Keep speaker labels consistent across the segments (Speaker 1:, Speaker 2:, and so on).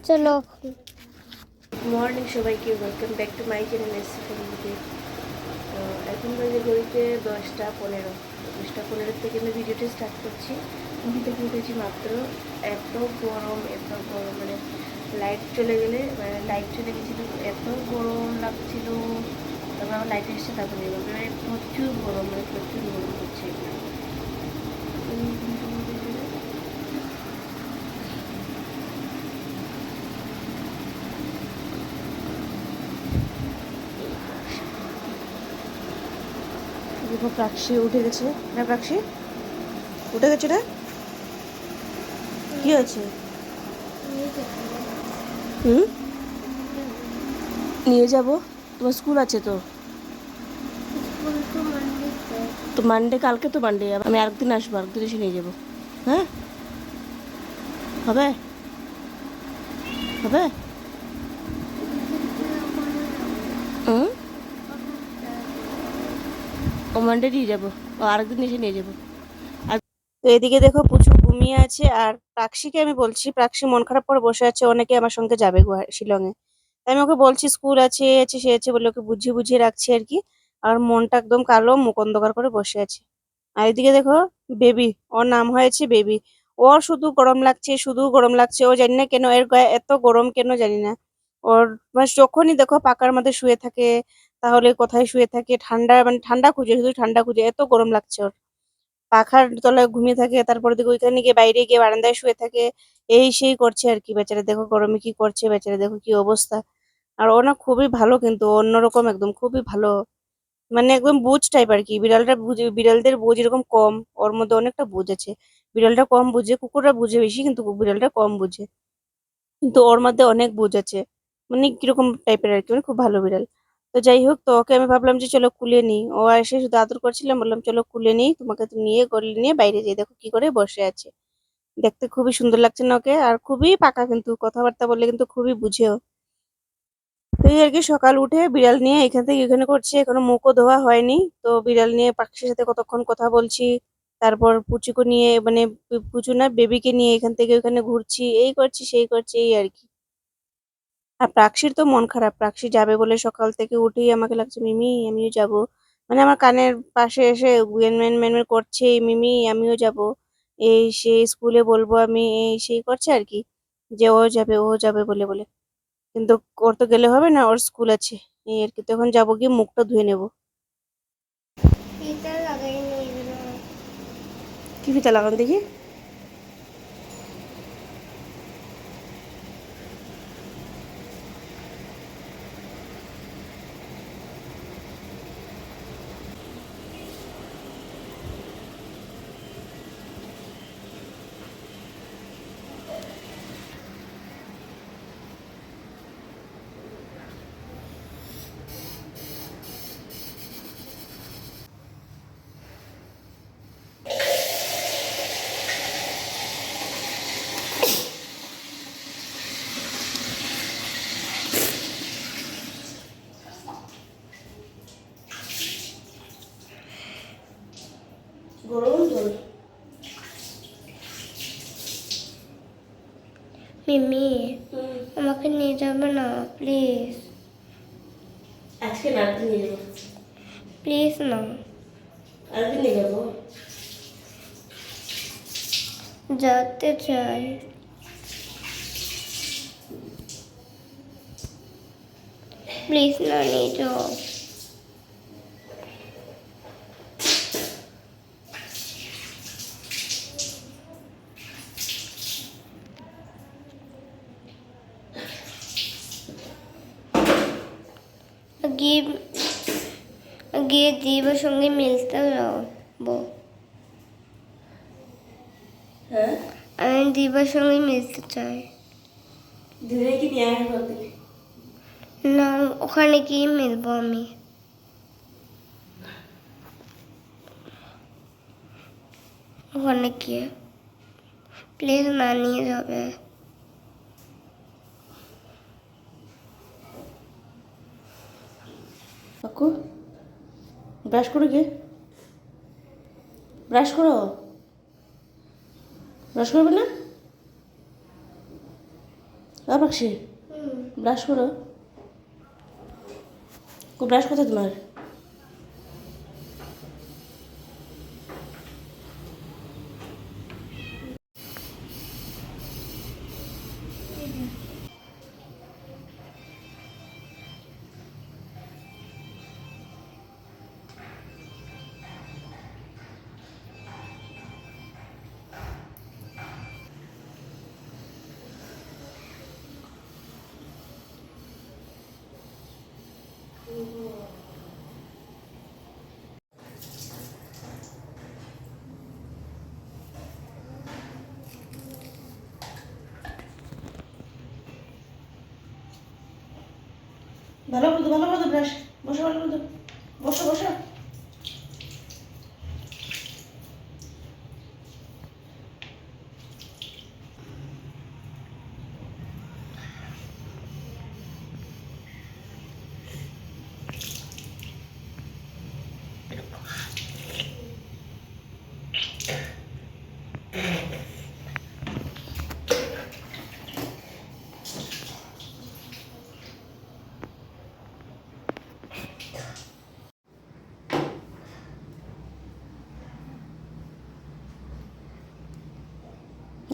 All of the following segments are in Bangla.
Speaker 1: চলো
Speaker 2: মর্নিং সবাইকে, welcome back to my channel SC ফ্যামিলিতে। তো এখন বাজে ঘড়িতে 10টা 15। 10টা 15 থেকে আমি ভিডিওটা স্টার্ট করছি। ঘুম থেকে উঠেছি মাত্র। এত গরম মানে লাইট চলে গেছিলো, এত গরম লাগছিল। তারপর আমার লাইট এসছে, তারপরে মানে প্রচুর গরম, মানে প্রচুর গরম হচ্ছে। দেখো প্রাক্ষী উঠে গেছে না? প্রাক্ষী উঠে গেছে না? কি আছে? নিয়ে যাব, তোমার স্কুল আছে তো। তো মানডে, কালকে তো মানডে, আমি আরেকদিন আসবো, আরেকদিন এসে নিয়ে যাবো। হ্যাঁ, হবে হবে। ও মানডে নিয়ে যাবো, ও আরেকদিন এসে নিয়ে যাবো। আর তো এদিকে দেখো পুচু ঘুমিয়ে আছে, আর প্রাক্ষীকে আমি বলছি, প্রাক্ষী মন খারাপ করে বসে আছে, অনেকে আমার সঙ্গে যাবে শিলংয়ে। তাই আমি ওকে বলছি স্কুল আছে সে আছে বলে ওকে বুঝিয়ে বুঝিয়ে রাখছি আর কি। আর মনটা একদম কালো, মুখ অন্ধকার করে বসে আছে। আর এদিকে দেখো বেবি, ওর নাম হয়েছে বেবি। ওর শুধু গরম লাগছে, শুধু গরম লাগছে। ও জানি না কেন এর গায়ে এত গরম, কেন জানি না। ওর মানে যখনই দেখো পাকার মধ্যে শুয়ে থাকে, তাহলে কোথায় শুয়ে থাকে, ঠান্ডা মানে ঠান্ডা খুঁজে, শুধু ঠান্ডা খুঁজে, এত গরম লাগছে ওর। পাখার তলায় ঘুমিয়ে থাকে, তারপরে দেখো ওইখানে গিয়ে বাইরে গিয়ে বারান্দায় শুয়ে থাকে। এই সেই করছে আর কি। বেচারা দেখো গরমে কি করছে, বেচারা দেখো কি অবস্থা। আর ও না খুবই ভালো, কিন্তু অন্যরকম একদম খুবই ভালো। মানে একদম বুঝ টাইপ আর কি। বিড়ালটা বুঝে, বিড়ালদের বুঝ এরকম কম, ওর মধ্যে অনেকটা বুঝ আছে। বিড়ালটা কম বুঝে, কুকুররা বুঝে বেশি, কিন্তু বিড়ালটা কম বুঝে। কিন্তু ওর মধ্যে অনেক বুঝ আছে। মানে কিরকম টাইপের আর কি, মানে খুব ভালো বিড়াল। তো যাই হোক, তো ওকে আমি ভাবলাম যে চলো কুলে নিই। ও এসে শুধু আদর করছিলাম, বললাম চলো কুলে নিই, তোমাকে তো নিয়ে গলে নিয়ে বাইরে যাই। দেখো কি করে বসে আছে, দেখতে খুবই সুন্দর লাগছে না ওকে? আর খুবই পাকা, কিন্তু কথাবার্তা বললে কিন্তু খুবই বুঝেও। তো এই আর কি, সকাল উঠে বিড়াল নিয়ে এখান থেকে এখানে করছি, এখনো মুখও ধোয়া হয়নি। তো বিড়াল নিয়ে পাখির সাথে কতক্ষণ কথা বলছি, তারপর পুচুকে নিয়ে মানে পুচু না বেবিকে নিয়ে এখান থেকে ওখানে ঘুরছি, এই করছি সেই করছি, এই আর কি। আর প্রাক্সির তো মন খারাপ, প্রাক্সি যাবে বলে সকাল থেকে উঠেই আমাকে লাগছে মিমি আমিও যাব। মানে আমার কানের পাশে এসে মেন মেন মেন করছে, মিমি আমিও যাব, এই সেই স্কুলে বলবো আমি, এই সেই করছে আর কি, যে ও যাবে বলে বলে। কিন্তু ওর তো গেলে হবে না, ওর স্কুল আছে, এই আর কি। তো এখন যাবো, গিয়ে মুখটা ধুয়ে নেবো। কি ফিতা লাগান দেখি? গরম জল।
Speaker 1: মিমি আমাকে নিয়ে যাবে না প্লিজ?
Speaker 2: আজকে না, আরেকদিন নিয়ে যাবো।
Speaker 1: প্লিজ না।
Speaker 2: আরেকদিন নিয়ে যাবো।
Speaker 1: যেতে চাই। প্লিজ না, নিয়ে যাও। গিয়ে গিয়ে দিবার সঙ্গে মিলতে যাবো।
Speaker 2: হ্যাঁ,
Speaker 1: আমি দিবার সঙ্গে মিলতে চাই।
Speaker 2: দিদি কি নিয়ে আসবো দিদি?
Speaker 1: না, ওখানে গিয়ে মিলবো আমি। ওখানে গিয়ে প্লিজ না নিয়ে যাবে।
Speaker 2: কাকু ব্রাশ করে গে, ব্রাশ করো, ব্রাশ করবে না? পাখি ব্রাশ করো, ব্রাশ কোথায় তোমার? ভালো করে ভালো করে ব্রাশ, বসো ভালো করে, বসো বসো।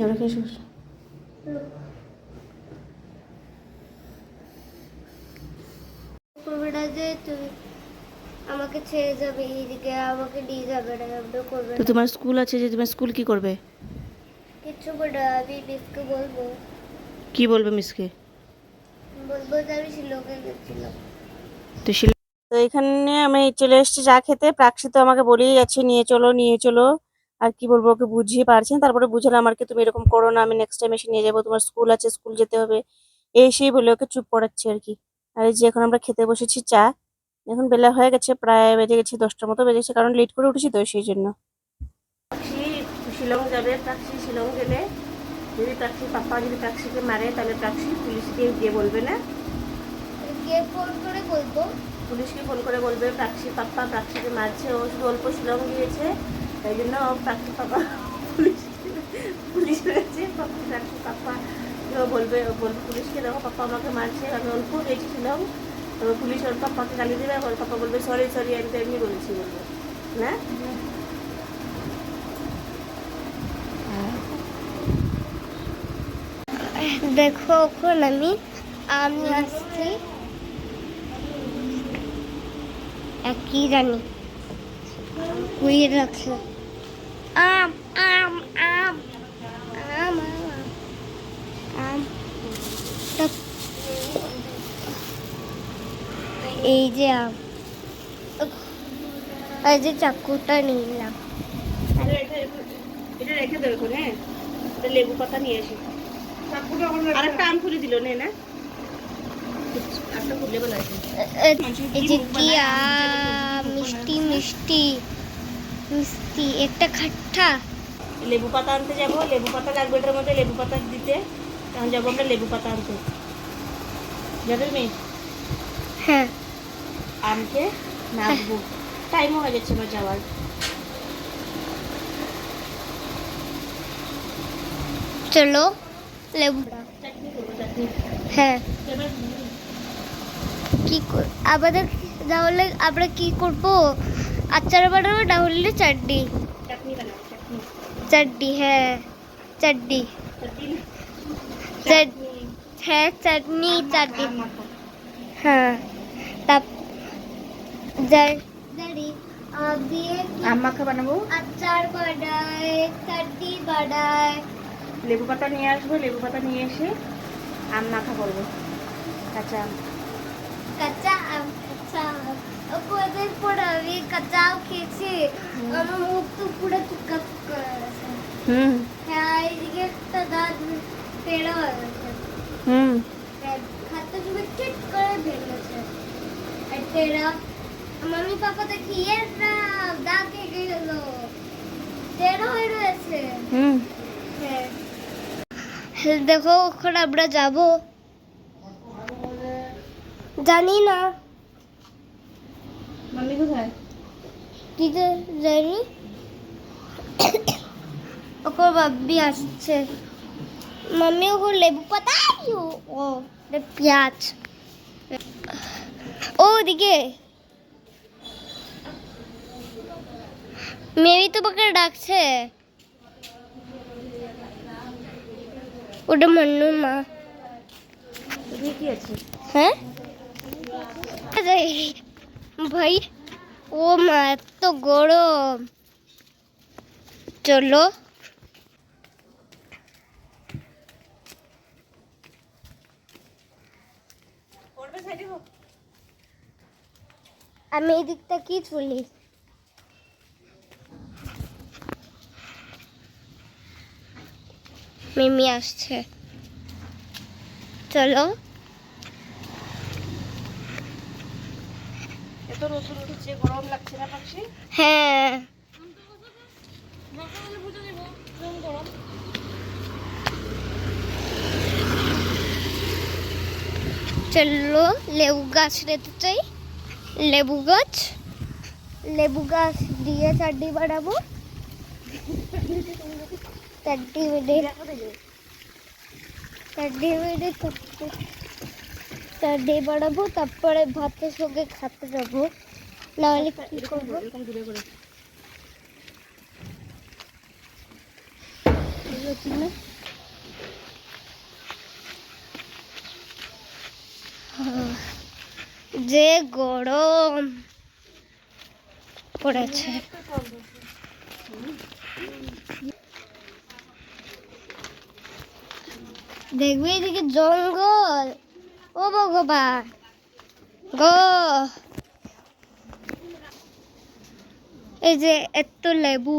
Speaker 2: এবার খেয়ে শুস।
Speaker 1: করবে না যে তুই আমাকে ছেড়ে যাবে, এইদিকে আমাকে নিয়ে যাবে না, এমন করবে
Speaker 2: তো
Speaker 1: না।
Speaker 2: তোমার স্কুল আছে, যে তোমার স্কুল কি করবে?
Speaker 1: কিচ্ছু করে না, আমি মিসকে বলবো,
Speaker 2: কি বলবে মিসকে?
Speaker 1: বলবো যে আমি শিলংয়ে গেছিলাম।
Speaker 2: তো তো এখানে আমি চলে এসেছি চা খেতে। প্রাক্ষী তো আমাকে বলেই যাচ্ছে নিয়ে চলো নিয়ে চলো, আর কি বলবো ওকে বুঝিয়ে পারছি না। তারপরে বুঝালাম আর কি তুমি এরকম করো না, আমি নেক্সট টাইম এসে নিয়ে যাবো, তোমার স্কুল আছে, স্কুল যেতে হবে, এই সেই বলে ওকে চুপ করাচ্ছি আর কি। আর এই যে এখন আমরা খেতে বসেছি চা। এখন বেলা হয়ে গেছে, প্রায় বেজে গেছে 10টার মতো বেজেছে, কারণ লেট করে উঠেছি তো সেই জন্য। প্রাক্ষী শিলং যাবে, প্রাক্ষী শিলং গেলে যদি প্রাক্ষীর পাপা যদি প্রাক্ষীকে মারে তাহলে প্রাক্ষী পুলিশকে গিয়ে বলবে না,
Speaker 1: কে ফোন করে বলবো,
Speaker 2: পুলিশকে ফোন করে বলবে প্রাক্ষীর পাপ্পা প্রাক্ষীকে মারছে, ও শুধু অল্প শিলং গিয়েছে তাই জন্য প্রাক্ষীর পাপা পুলিশ হয়েছে। প্রাক্ষীর পাপ্পা বলবে বলবে পুলিশকে, দেখো পাপ্পা আমাকে মারছে, আমি অল্প গিয়েছি শিলং। তবে পুলিশ ওর পাপ্পাকে গালি দেবে, ওর পাপ্পা বলবে সরি সরি আমি তো এমনি বলেছি, বলবে না।
Speaker 1: দেখো এখন আমি আসছি, একই জানি কুড়িয়ে রাখছে আম আম আম আম আম আম তা- এই যে আম, এই যে চাকুটা নিলাম।
Speaker 2: এটা রেখে দেবে এখন, হ্যাঁ এটা লেবু পাতা নিয়ে আসি, আর একটা আম খুলে দিল না, একটা খুলে বলা আছে।
Speaker 1: এই যে কি আম, মিষ্টি মিষ্টি মিষ্টি, একটা খাট্টা।
Speaker 2: লেবু পাতা আনতে যাবো, লেবু পাতা লাগবে এটার মধ্যে, লেবু পাতা দিতে তখন যাবো আমরা লেবু পাতা আনতে। যাবে মেয়ে?
Speaker 1: হ্যাঁ
Speaker 2: আমকে নাচবো, টাইমও হয়ে যাচ্ছে আমার যাওয়ার।
Speaker 1: চলো লেবু, হ্যাঁ কি আমাদের তাহলে আমরা কি করবো, আচার বানাবো না হলে চাটনি,
Speaker 2: চাটনি বানাবো, চাটনি
Speaker 1: চাটনি হ্যাঁ চাটনি, হ্যাঁ চাটনি চাটনি হ্যাঁ। দাঁড়ি দিয়ে
Speaker 2: আম মাখা বানাবো,
Speaker 1: আচার বানায়, চাটনি বানায়।
Speaker 2: লেবু পাতা নিয়ে আসবো, লেবু পাতা নিয়ে এসে আম মাখা করবো, কাঁচা আম।
Speaker 1: কাঁচা আম, কাঁচা আম কদিন পর আমি কাঁচা আম খেয়েছি, আমার মুখ তো পুরো চুকা চুকা হয়ে গেছে। হ্যাঁ এইদিকে একটা দাঁত পেড়া হয়ে গেছে, খাতে চুপে চিট করে ভেঙেছে। আর তেরা মাম্মি পাপা দেখি এর দাঁত কেটে গেল, তেরা হয়ে রয়েছে।
Speaker 2: হুম।
Speaker 1: হ্যাঁ দেখো ওখানে আমরা যাব জানি না
Speaker 2: মাম্মি কোথায়?
Speaker 1: কি যে জানি ওকে বাব্বি আসছে मम्मी को लेबू पता है क्यों ओ रे प्याज ओ दिखे मेरी तो पकड़ डाक से ওটা মন্নু মা
Speaker 2: এদিকে কি আছে?
Speaker 1: হ্যাঁ ভাই ও মা এত গরম চলো আমি এই দিকটা কি চলি মিমি আসছে চলো
Speaker 2: এত রোদ উঠেছে, গরম লাগছে না পাখি?
Speaker 1: হ্যাঁ চলো লেবু গাছ রেতে চাই লেবু গাছ দিয়ে চাটনি বানাবো চাটনি বানাবো তারপরে ভাতের সঙ্গে খেতে যাবো নাহলে কি করবো
Speaker 2: এরকম দূরে করে
Speaker 1: যে গরম পড়েছে দেখবি এদিকে জঙ্গল ও ভগবান গো এই যে এত লেবু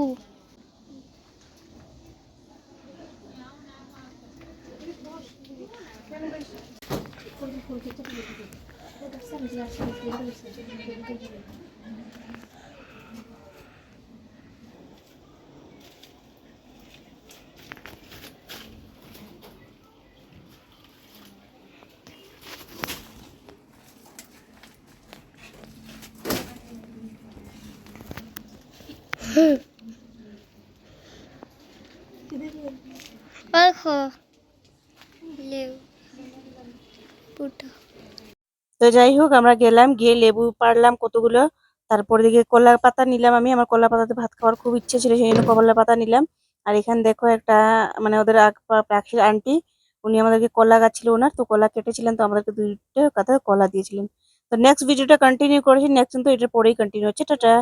Speaker 1: দেখো লেবুটা
Speaker 2: তো যাই হোক আমরা গেলাম, গিয়ে লেবু পাড়লাম কতগুলো, তারপর দিকে কলা পাতা নিলাম। আমি আমার কলা পাতাতে ভাত খাওয়ার খুব ইচ্ছে ছিল, সেই জন্য কলা পাতা নিলাম। আর এখানে দেখো একটা মানে ওদের প্রাক্সির আন্টি, উনি আমাদেরকে কলা গাছ ছিল ওনার, তো কলা কেটেছিলেন, তো আমাদেরকে 2টা কথা কলা দিয়েছিলেন। তো নেক্সট ভিডিওটা কন্টিনিউ করেছি, নেক্সট কিন্তু এটার পরেই কন্টিনিউ হচ্ছে। টাটা।